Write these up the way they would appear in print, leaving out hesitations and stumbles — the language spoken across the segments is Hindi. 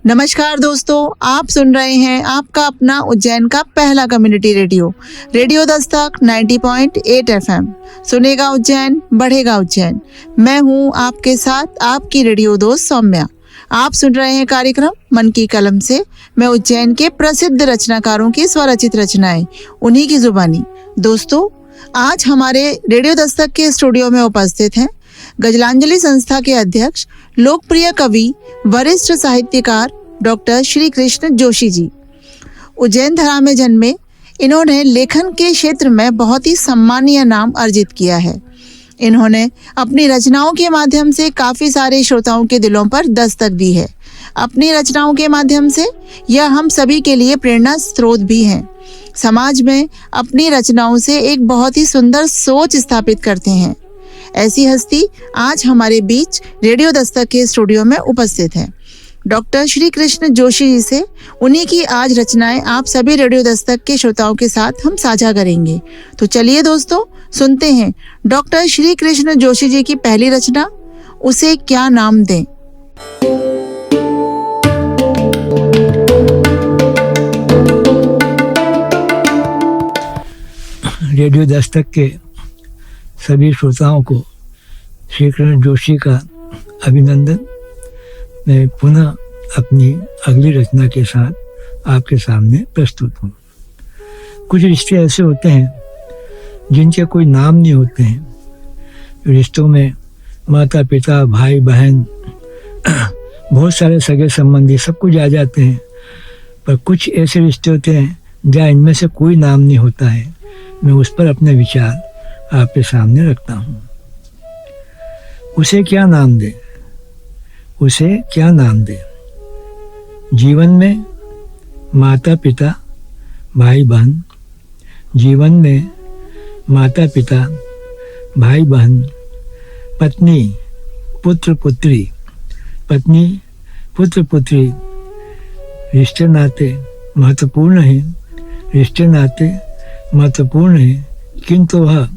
नमस्कार दोस्तों, आप सुन रहे हैं आपका अपना उज्जैन का पहला कम्युनिटी रेडियो दस्तक 90.8 FM। सुनेगा उज्जैन, बढ़ेगा उज्जैन। मैं हूं आपके साथ आपकी रेडियो दोस्त सौम्या। आप सुन रहे हैं कार्यक्रम मन की कलम से। मैं उज्जैन के प्रसिद्ध रचनाकारों की स्वरचित रचनाएं, उन्हीं की जुबानी। दोस्तों, आज हमारे रेडियो दस्तक के स्टूडियो में उपस्थित हैं गजलांजलि संस्था के अध्यक्ष, लोकप्रिय कवि, वरिष्ठ साहित्यकार डॉक्टर श्री कृष्ण जोशी जी। उज्जैन धरा में जन्मे इन्होंने लेखन के क्षेत्र में बहुत ही सम्मानीय नाम अर्जित किया है। इन्होंने अपनी रचनाओं के माध्यम से काफ़ी सारे श्रोताओं के दिलों पर दस्तक दी है। अपनी रचनाओं के माध्यम से यह हम सभी के लिए प्रेरणा स्रोत भी हैं। समाज में अपनी रचनाओं से एक बहुत ही सुंदर सोच स्थापित करते हैं। ऐसी हस्ती आज हमारे बीच रेडियो दस्तक के स्टूडियो में उपस्थित है। डॉक्टर श्री कृष्ण जोशी जी से उन्हीं की आज रचनाएं आप सभी रेडियो दस्तक के श्रोताओं के साथ हम साझा करेंगे। तो चलिए दोस्तों, सुनते हैं डॉक्टर श्री कृष्ण जोशी जी की पहली रचना, उसे क्या नाम दें। रेडियो दस्तक के सभी श्रोताओं को श्री कृष्ण जोशी का अभिनंदन। मैं पुनः अपनी अगली रचना के साथ आपके सामने प्रस्तुत हूँ। कुछ रिश्ते ऐसे होते हैं जिनके कोई नाम नहीं होते हैं। रिश्तों में माता पिता, भाई बहन, बहुत सारे सगे संबंधी सब कुछ आ जाते हैं, पर कुछ ऐसे रिश्ते होते हैं जहाँ इनमें से कोई नाम नहीं होता है। मैं उस पर अपने विचार आपके सामने रखता हूँ। उसे क्या नाम दें, उसे क्या नाम दें। जीवन में माता पिता, भाई बहन, जीवन में माता पिता, भाई बहन, पत्नी, पुत्र पुत्री, पत्नी, पुत्र पुत्री, रिश्ते नाते महत्वपूर्ण हैं। रिश्ते नाते महत्वपूर्ण है, किंतु वह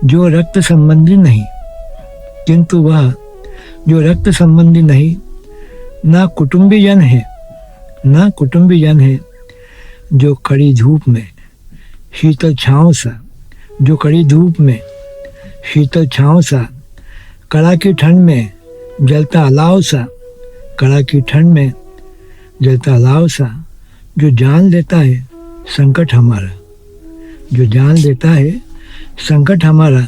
जो रक्त संबंधी नहीं, किंतु वह जो रक्त संबंधी नहीं, ना कुटुंबीजन है, ना कुटुंबीजन है। जो कड़ी धूप में शीतल छाँव सा, जो कड़ी धूप में शीतल छाँव सा, कड़ाकी ठंड में जलता अलाव सा, कड़ाकी ठंड में जलता अलाव सा, जो जान लेता है संकट हमारा, जो जान लेता है संकट हमारा,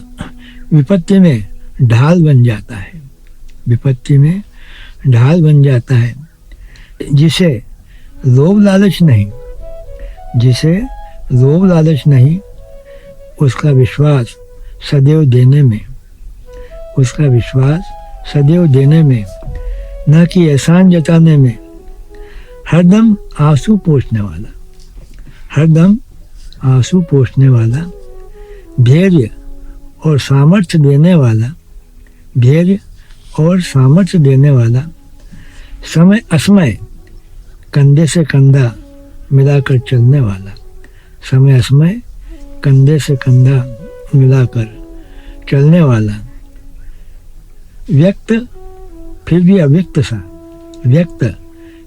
विपत्ति में ढाल बन जाता है, विपत्ति में ढाल बन जाता है। जिसे लोभ लालच नहीं, जिसे लोभ लालच नहीं, उसका विश्वास सदैव देने में, उसका विश्वास सदैव देने में, न कि एहसान जताने में। हरदम आंसू पोंछने वाला, हरदम आंसू पोंछने वाला, धैर्य और सामर्थ्य देने वाला, धैर्य और सामर्थ्य देने वाला, समय असमय कंधे से कंधा मिलाकर चलने वाला, समय असमय कंधे से कंधा मिलाकर चलने वाला, व्यक्त फिर भी अव्यक्त सा, व्यक्त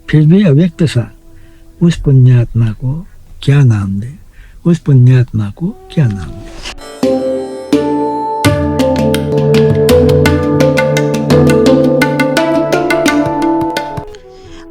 फिर भी अव्यक्त सा, उस पुण्यात्मा को क्या नाम दे, उस पुण्यात्मा को क्या नाम दे।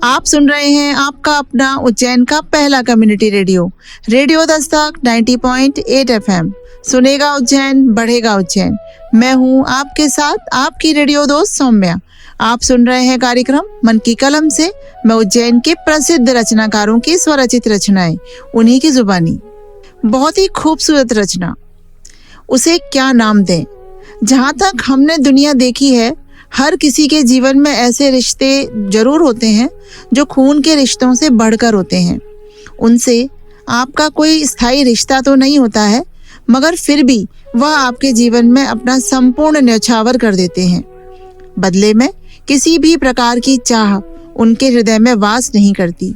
आप सुन रहे हैं आपका अपना उज्जैन का पहला कम्युनिटी रेडियो दस्तक 90.8 FM। सुनेगा उज्जैन, बढ़ेगा उज्जैन। मैं हूं आपके साथ आपकी रेडियो दोस्त सौम्या। आप सुन रहे हैं कार्यक्रम मन की कलम से। मैं उज्जैन के प्रसिद्ध रचनाकारों की स्वरचित रचनाएं, उन्हीं की जुबानी। बहुत ही खूबसूरत रचना, उसे क्या नाम दें। जहाँ तक हमने दुनिया देखी है, हर किसी के जीवन में ऐसे रिश्ते जरूर होते हैं जो खून के रिश्तों से बढ़कर होते हैं। उनसे आपका कोई स्थायी रिश्ता तो नहीं होता है, मगर फिर भी वह आपके जीवन में अपना संपूर्ण न्यौछावर कर देते हैं। बदले में किसी भी प्रकार की चाह उनके हृदय में वास नहीं करती।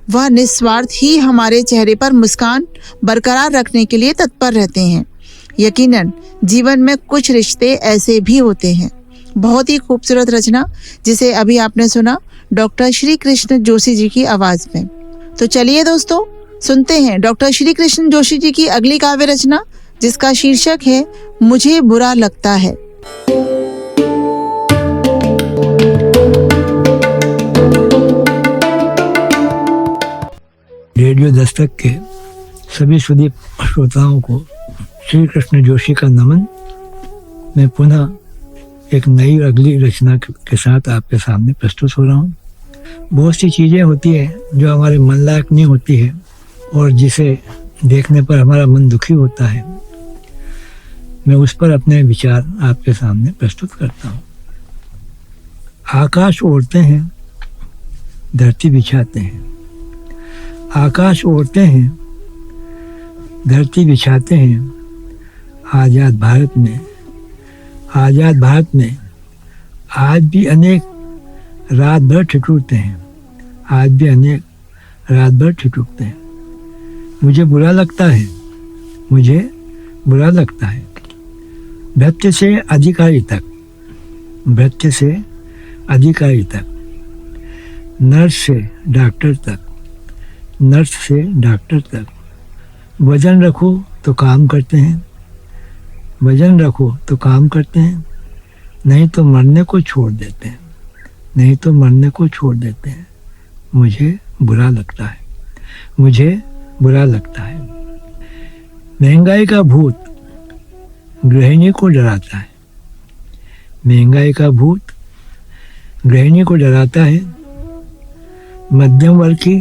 वह निस्वार्थ ही हमारे चेहरे पर मुस्कान बरकरार रखने के लिए तत्पर रहते हैं। यकीनन जीवन में कुछ रिश्ते ऐसे भी होते हैं। बहुत ही खूबसूरत रचना जिसे अभी आपने सुना डॉक्टर श्री कृष्ण जोशी जी की आवाज में। तो चलिए दोस्तों, सुनते हैं डॉक्टर श्री कृष्ण जोशी जी की अगली काव्य रचना, जिसका शीर्षक है मुझे बुरा लगता है। रेडियो दस्तक के सभी सुधी श्रोताओं को श्री कृष्ण जोशी का नमन। मैं पुनः एक नई अगली रचना के साथ आपके सामने प्रस्तुत हो रहा हूँ। बहुत सी चीज़ें होती हैं जो हमारे मन लायक नहीं होती है और जिसे देखने पर हमारा मन दुखी होता है। मैं उस पर अपने विचार आपके सामने प्रस्तुत करता हूँ। आकाश ओढ़ते हैं, धरती बिछाते हैं। आकाश ओढ़ते हैं, धरती बिछाते हैं। आज़ाद भारत में, आज़ाद भारत में आज भी अनेक रात भर ठिठुरते हैं। आज भी अनेक रात भर ठिठुरते हैं। मुझे बुरा लगता है, मुझे बुरा लगता है। भृत्य से अधिकारी तक, भृत्य से अधिकारी तक, नर्स से डॉक्टर तक, नर्स से डॉक्टर तक। वजन रखो तो काम करते हैं, वजन रखो तो काम करते हैं, नहीं तो मरने को छोड़ देते हैं, नहीं तो मरने को छोड़ देते हैं। मुझे बुरा लगता है, मुझे बुरा लगता है। महंगाई का भूत गृहिणी को डराता है, महंगाई का भूत गृहिणी को डराता है। मध्यम वर्ग की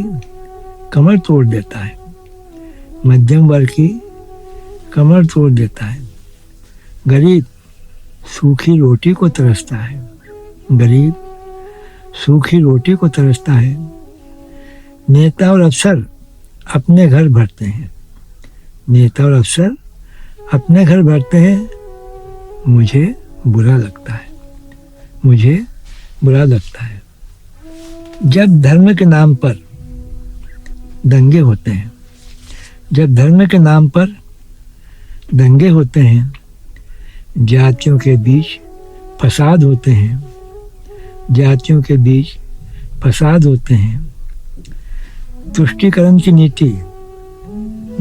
कमर तोड़ देता है, मध्यम वर्ग की कमर तोड़ देता है। गरीब सूखी रोटी को तरसता है, गरीब सूखी रोटी को तरसता है। नेता और अफसर अपने घर भरते हैं, नेता और अफसर अपने घर भरते हैं। मुझे बुरा लगता है, मुझे बुरा लगता है। जब धर्म के नाम पर दंगे होते हैं, जब धर्म के नाम पर दंगे होते हैं, जातियों के बीच फसाद होते हैं, जातियों के बीच फसाद होते हैं। तुष्टीकरण की नीति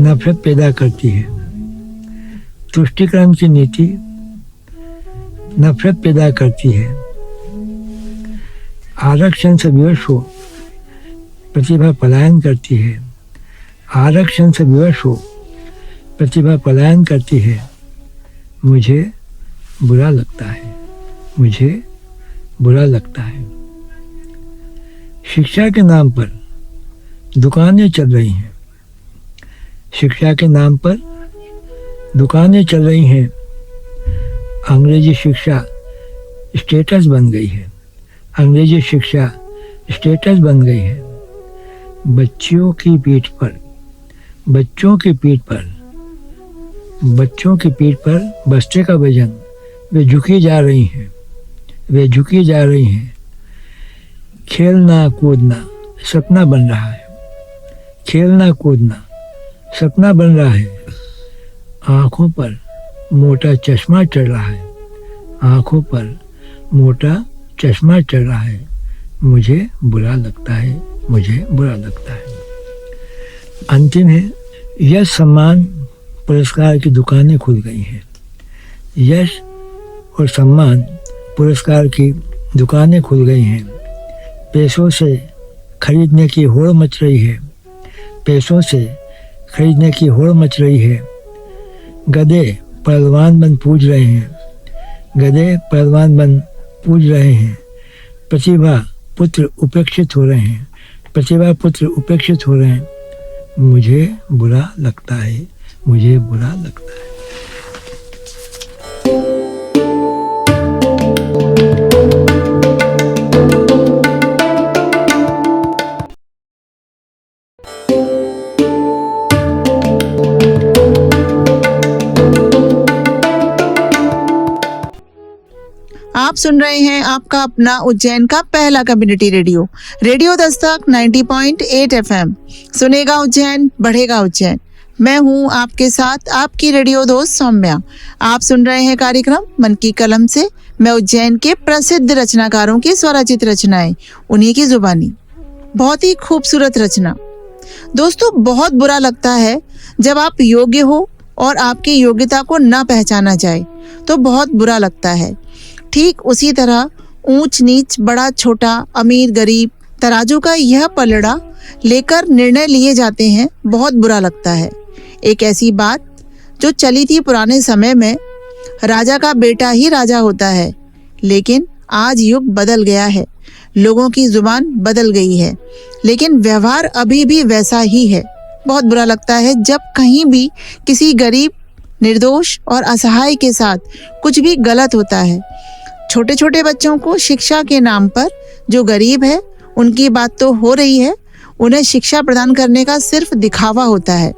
नफरत पैदा करती है, तुष्टीकरण की नीति नफरत पैदा करती है। आरक्षण से विवश हो प्रतिभा पलायन करती है, आरक्षण से विवश हो प्रतिभा पलायन करती है। मुझे बुरा लगता है, मुझे बुरा लगता है। शिक्षा के नाम पर दुकानें चल रही हैं, शिक्षा के नाम पर दुकानें चल रही हैं। अंग्रेजी शिक्षा स्टेटस बन गई है, अंग्रेजी शिक्षा स्टेटस बन गई है। बच्चियों की पीठ पर, बच्चों की पीठ पर, बच्चों की पीठ पर बस्ते का वजन वे झुकी जा रही हैं, वे झुकी जा रही हैं। खेलना कूदना सपना बन रहा है, खेलना कूदना सपना बन रहा है। आँखों पर मोटा चश्मा चढ़ रहा है, आँखों पर मोटा चश्मा चढ़ रहा है। मुझे बुरा लगता है, मुझे बुरा लगता है। अंतिम है, यश सम्मान पुरस्कार की दुकानें खुल गई हैं, यश और सम्मान पुरस्कार की दुकानें खुल गई हैं। पैसों से खरीदने की होड़ मच रही है, पैसों से खरीदने की होड़ मच रही है। गधे पहलवान बन पूज रहे हैं, गधे पहलवान बन पूज रहे हैं। प्रतिभा पुत्र उपेक्षित हो रहे हैं, प्रतिभा पुत्र उपेक्षित हो रहे हैं। मुझे बुरा लगता है, मुझे बुरा लगता है। आप सुन रहे हैं आपका अपना उज्जैन का पहला community radio, radio Dastak 90.8 FM। सुनेगा उज्जैन, बढ़ेगा उज्जैन। मैं हूं आपके साथ आपकी रेडियो दोस्त सौम्या। आप सुन रहे हैं कार्यक्रम मन की कलम से मैं उज्जैन के प्रसिद्ध रचनाकारों की स्वरचित रचनाएं, उन्हीं की जुबानी। बहुत ही खूबसूरत रचना। दोस्तों, बहुत बुरा लगता है जब आप योग्य हो और आपकी योग्यता को ना पहचाना जाए, तो बहुत बुरा लगता है। ठीक उसी तरह ऊंच नीच, बड़ा छोटा, अमीर गरीब, तराजू का यह पलड़ा लेकर निर्णय लिए जाते हैं, बहुत बुरा लगता है। एक ऐसी बात जो चली थी पुराने समय में, राजा का बेटा ही राजा होता है, लेकिन आज युग बदल गया है, लोगों की जुबान बदल गई है, लेकिन व्यवहार अभी भी वैसा ही है। बहुत बुरा लगता है जब कहीं भी किसी गरीब, निर्दोष और असहाय के साथ कुछ भी गलत होता है। छोटे छोटे बच्चों को शिक्षा के नाम पर, जो गरीब है उनकी बात तो हो रही है, उन्हें शिक्षा प्रदान करने का सिर्फ दिखावा होता है।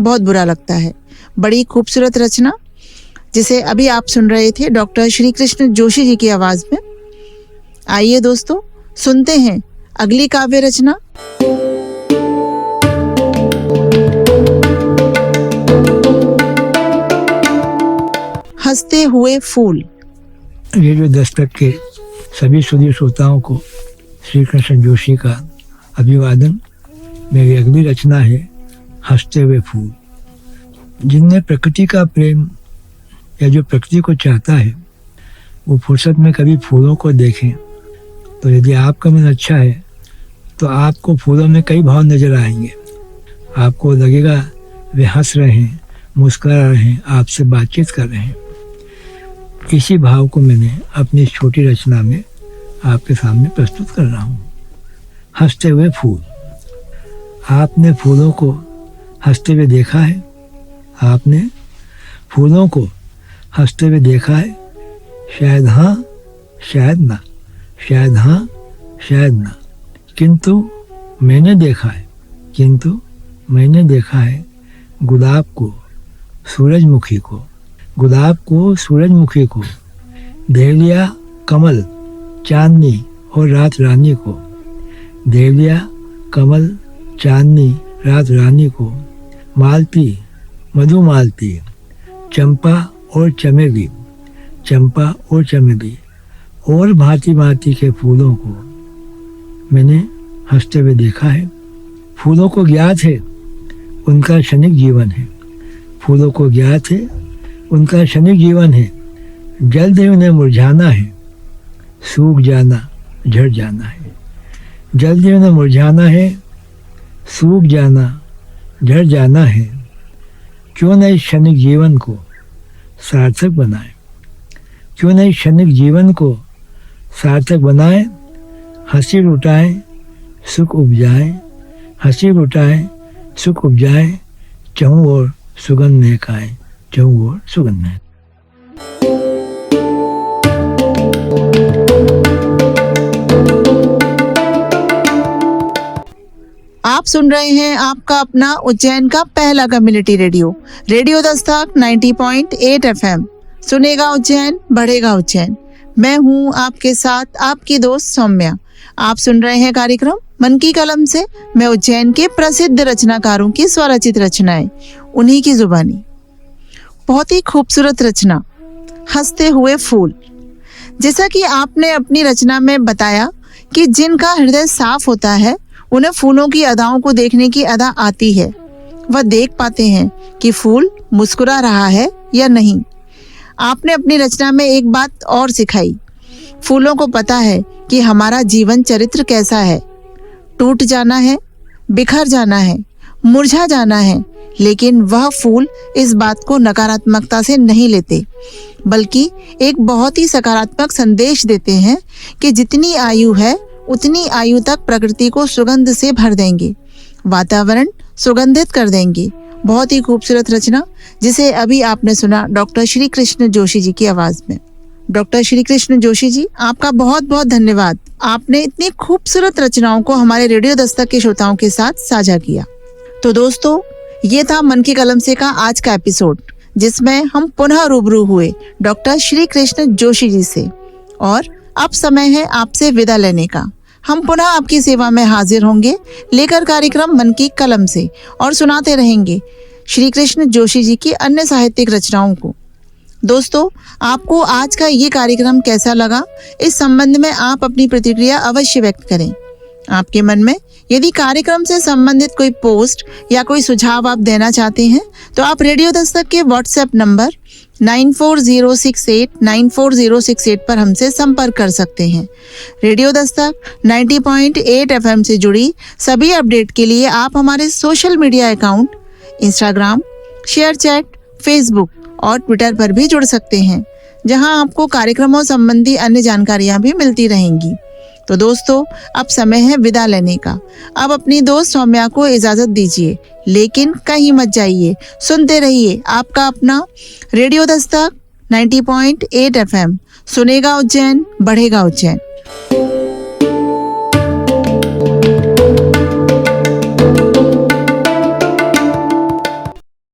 बहुत बुरा लगता है। बड़ी खूबसूरत रचना जिसे अभी आप सुन रहे थे डॉक्टर श्री कृष्ण जोशी जी की आवाज में। आइए दोस्तों, सुनते हैं अगली काव्य रचना। हंसते हुए फूल। रेडियो दस्तक के सभी सुधी श्रोताओं को श्री कृष्ण जोशी का अभिवादन। मेरी अगली रचना है हंसते हुए फूल। जिनमें प्रकृति का प्रेम या जो प्रकृति को चाहता है, वो फुर्सत में कभी फूलों को देखें, तो यदि आपका मन अच्छा है तो आपको फूलों में कई भाव नजर आएंगे। आपको लगेगा वे हंस रहे हैं, मुस्कुरा रहे हैं, आपसे बातचीत कर रहे हैं। इसी भाव को मैंने अपनी छोटी रचना में आपके सामने प्रस्तुत कर रहा हूँ। हंसते हुए फूल। आपने फूलों को हंसते हुए देखा है? आपने फूलों को हंसते हुए देखा है? शायद हाँ, शायद ना, शायद हाँ, शायद ना। किंतु मैंने देखा है गुलाब को, सूरजमुखी को, देवलिया, कमल, चांदनी और रात रानी को, देवलिया, कमल, चांदनी, रात रानी को, मालती, मधुमालती, चंपा और चमेली और भांति भांति के फूलों को मैंने हंसते हुए देखा है। फूलों को ज्ञात है उनका क्षणिक जीवन है, फूलों को ज्ञात है उनका क्षणिक जीवन है। जल्द ही उन्हें मुरझाना है, सूख जाना, झड़ जाना है। जल्द ही उन्हें मुरझाना है, सूख जाना, झड़ जाना है। क्यों न इस क्षणिक जीवन को सार्थक बनाए, क्यों न इस क्षणिक जीवन को सार्थक बनाए। हंसी लुटाएं, सुख उपजाएं, हंसी लुटाएं, सुख उपजाएं, चहुं ओर सुगंध महकाएं, चहुं ओर सुगंध महकाएं। आप सुन रहे हैं आपका अपना उज्जैन का पहला community radio, radio Dastak 90.8 FM। सुनेगा उज्जैन, बढ़ेगा उज्जैन। मैं हूं आपके साथ आपकी दोस्त सौम्या। आप सुन रहे हैं कार्यक्रम मन की कलम से, मैं उज्जैन के प्रसिद्ध रचनाकारों की स्वरचित रचनाएं, उन्हीं की जुबानी। बहुत ही खूबसूरत रचना, हंसते हुए फूल। जैसा कि आपने अपनी रचना में बताया कि जिनका हृदय साफ होता है उन्हें फूलों की अदाओं को देखने की अदा आती है। वह देख पाते हैं कि फूल मुस्कुरा रहा है या नहीं। आपने अपनी रचना में एक बात और सिखाई। फूलों को पता है कि हमारा जीवन चरित्र कैसा है। टूट जाना है, बिखर जाना है, मुरझा जाना है, लेकिन वह फूल इस बात को नकारात्मकता से नहीं लेते, बल्कि एक बहुत ही सकारात्मक संदेश देते हैं कि जितनी आयु है उतनी आयु तक प्रकृति को सुगंध से भर देंगे, वातावरण सुगंधित कर देंगे। बहुत ही खूबसूरत रचना जिसे अभी आपने सुना डॉक्टर श्री कृष्ण जोशी जी की आवाज में। डॉक्टर श्री कृष्ण जोशी जी, आपका बहुत बहुत धन्यवाद। आपने इतनी खूबसूरत रचनाओं को हमारे रेडियो दस्तक के श्रोताओं के साथ साझा किया। तो दोस्तों, ये था मन की कलम से का आज का एपिसोड, जिसमें हम पुनः रूबरू हुए डॉक्टर श्री कृष्ण जोशी जी से। और अब समय है आपसे विदा लेने का। हम पुनः आपकी सेवा में हाजिर होंगे लेकर कार्यक्रम मन की कलम से, और सुनाते रहेंगे श्री कृष्ण जोशी जी की अन्य साहित्यिक रचनाओं को। दोस्तों, आपको आज का ये कार्यक्रम कैसा लगा, इस संबंध में आप अपनी प्रतिक्रिया अवश्य व्यक्त करें। आपके मन में यदि कार्यक्रम से संबंधित कोई पोस्ट या कोई सुझाव आप देना चाहते हैं तो आप रेडियो दस्तक के व्हाट्सएप नंबर 9406894068 पर हमसे संपर्क कर सकते हैं। रेडियो दस्तक 90.8 एफएम से जुड़ी सभी अपडेट के लिए आप हमारे social media account Instagram, ShareChat, Facebook और ट्विटर पर भी जुड़ सकते हैं, जहां आपको कार्यक्रमों संबंधी अन्य जानकारियां भी मिलती रहेंगी। तो दोस्तों, अब समय है विदा लेने का। अब अपनी दोस्त सौम्या को इजाजत दीजिए, लेकिन कहीं मत जाइए, सुनते रहिए आपका अपना रेडियो दस्तक 90.8 एफएम। सुनेगा उज्जैन, बढ़ेगा उज्जैन।